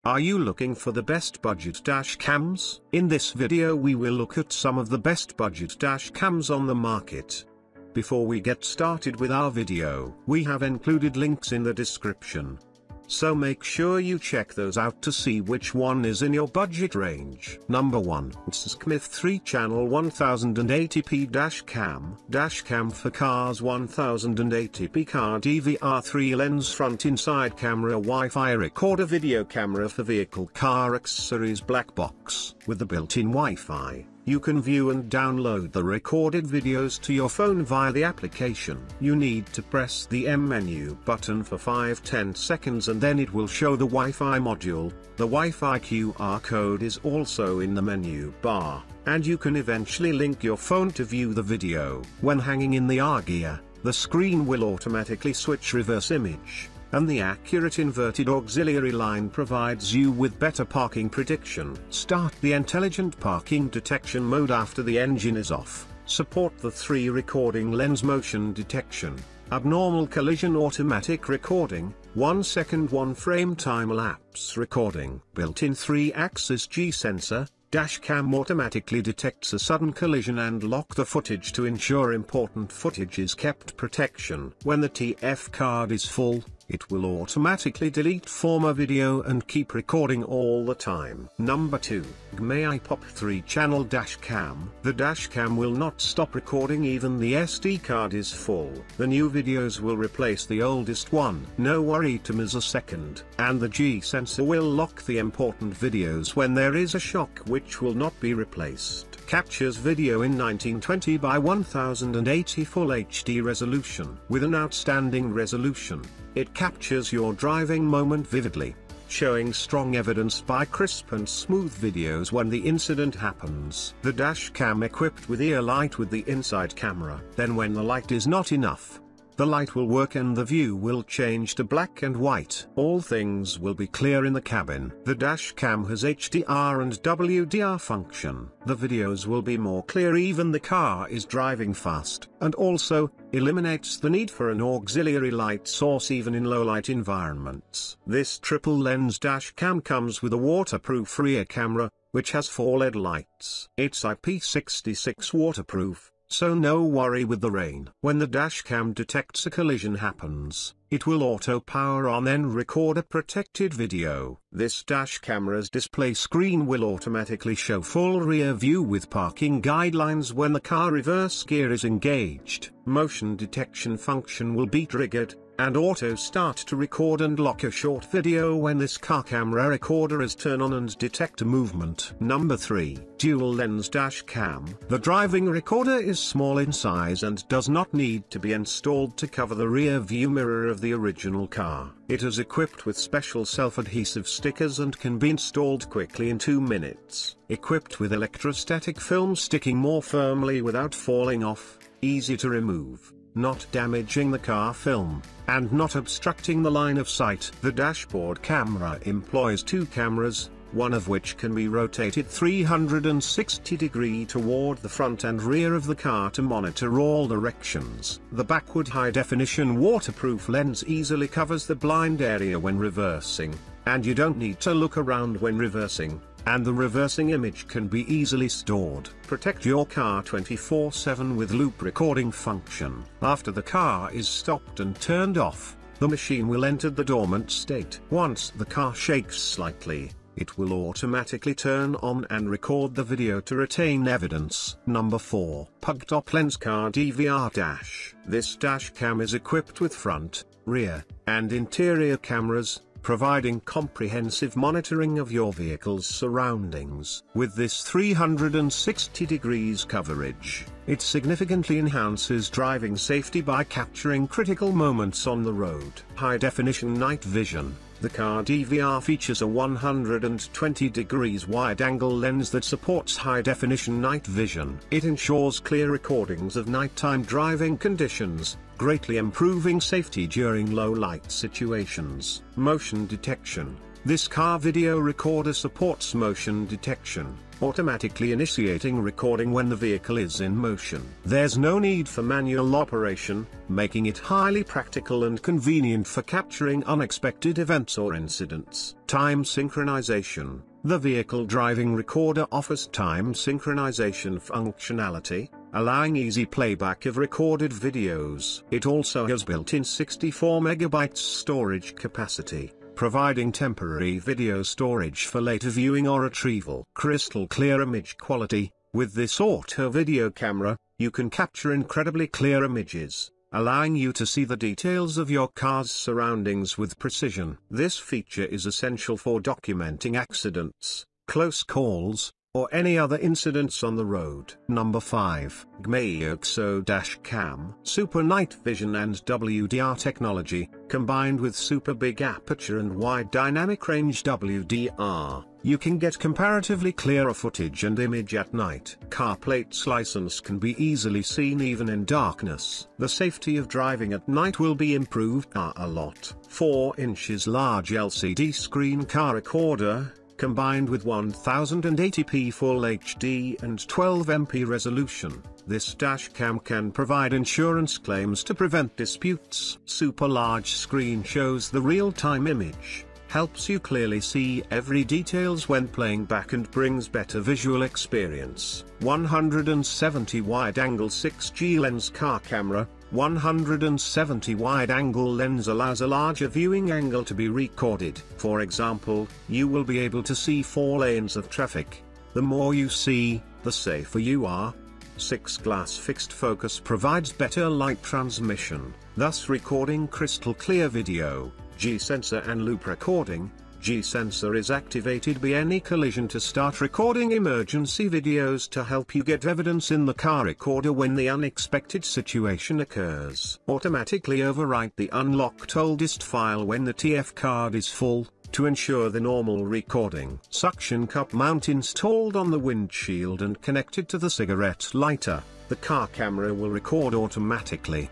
Are you looking for the best budget dash cams? In this video we will look at some of the best budget dash cams on the market. Before we get started with our video, we have included links in the description. So make sure you check those out to see which one is in your budget range. Number 1. Smith 3-channel 1080p dash cam. Dash cam for cars. 1080p car DVR 3 lens front inside camera Wi-Fi recorder video camera for vehicle car accessories black box. With the built-in Wi-Fi, you can view and download the recorded videos to your phone via the application. You need to press the M menu button for 5-10 seconds and then it will show the Wi-Fi module. The Wi-Fi QR code is also in the menu bar, and you can eventually link your phone to view the video. When hanging in the R gear, the screen will automatically switch reverse image, and the accurate inverted auxiliary line provides you with better parking prediction. Start the intelligent parking detection mode after the engine is off. Support the 3 recording lens motion detection, abnormal collision automatic recording, 1 second 1 frame time lapse recording. Built-in 3-axis G sensor. Dash cam automatically detects a sudden collision and lock the footage to ensure important footage is kept. Protection. When the TF card is full, it will automatically delete former video and keep recording all the time. Number 2. GMEI Pop 3-channel dash cam. The dash cam will not stop recording even the SD card is full. The new videos will replace the oldest one. No worry to miss a second. And the G sensor will lock the important videos when there is a shock which will not be replaced. Captures video in 1920 by 1080 Full HD resolution. With an outstanding resolution, it captures your driving moment vividly, showing strong evidence by crisp and smooth videos when the incident happens. The dash cam equipped with ear light with the inside camera. Then when the light is not enough, the light will work and the view will change to black and white. All things will be clear in the cabin. The dash cam has HDR and WDR function. The videos will be more clear even the car is driving fast, and also eliminates the need for an auxiliary light source even in low light environments. This triple lens dash cam comes with a waterproof rear camera, which has 4 LED lights. It's IP66 waterproof, so no worry with the rain. When the dash cam detects a collision happens, it will auto power on and record a protected video. This dash camera's display screen will automatically show full rear view with parking guidelines when the car reverse gear is engaged. Motion detection function will be triggered, and auto start to record and lock a short video when this car camera recorder is turned on and detect a movement. Number 3. Dual lens dash cam. The driving recorder is small in size and does not need to be installed to cover the rear view mirror of the original car. It is equipped with special self-adhesive stickers and can be installed quickly in 2 minutes. Equipped with electrostatic film sticking more firmly without falling off, easy to remove, not damaging the car film, and not obstructing the line of sight. The dashboard camera employs 2 cameras, one of which can be rotated 360 degrees toward the front and rear of the car to monitor all directions. The backward high-definition waterproof lens easily covers the blind area when reversing, and you don't need to look around when reversing, and the reversing image can be easily stored. Protect your car 24/7 with loop recording function. After the car is stopped and turned off, the machine will enter the dormant state. Once the car shakes slightly, it will automatically turn on and record the video to retain evidence. Number 4. Pug Top Lens Car DVR Dash. This dash cam is equipped with front, rear, and interior cameras, providing comprehensive monitoring of your vehicle's surroundings. With this 360 degrees coverage, it significantly enhances driving safety by capturing critical moments on the road. High-definition night vision. The car DVR features a 120 degrees wide-angle lens that supports high-definition night vision. It ensures clear recordings of nighttime driving conditions, greatly improving safety during low-light situations. Motion detection. This car video recorder supports motion detection, automatically initiating recording when the vehicle is in motion. There's no need for manual operation, making it highly practical and convenient for capturing unexpected events or incidents. Time synchronization. The vehicle driving recorder offers time synchronization functionality, allowing easy playback of recorded videos. It also has built-in 64 MB storage capacity, providing temporary video storage for later viewing or retrieval. Crystal clear image quality. With this auto video camera, you can capture incredibly clear images, allowing you to see the details of your car's surroundings with precision. This feature is essential for documenting accidents, close calls, or any other incidents on the road. Number 5. Aliexpress Dash Cam. Super night vision and WDR technology, combined with super big aperture and wide dynamic range WDR, you can get comparatively clearer footage and image at night. Car plates license can be easily seen even in darkness. The safety of driving at night will be improved a lot. 4 inches large LCD screen car recorder, combined with 1080p Full HD and 12MP resolution, this dashcam can provide insurance claims to prevent disputes. Super large screen shows the real-time image, helps you clearly see every details when playing back and brings better visual experience. 170 wide-angle 6G lens car camera. 170 wide-angle lens allows a larger viewing angle to be recorded. For example, you will be able to see 4 lanes of traffic. The more you see, the safer you are. 6 glass fixed focus provides better light transmission, thus recording crystal clear video. G-sensor and loop recording. G-sensor is activated by any collision to start recording emergency videos to help you get evidence in the car recorder when the unexpected situation occurs. Automatically overwrite the unlocked oldest file when the TF card is full, to ensure the normal recording. Suction cup mount installed on the windshield and connected to the cigarette lighter. The car camera will record automatically.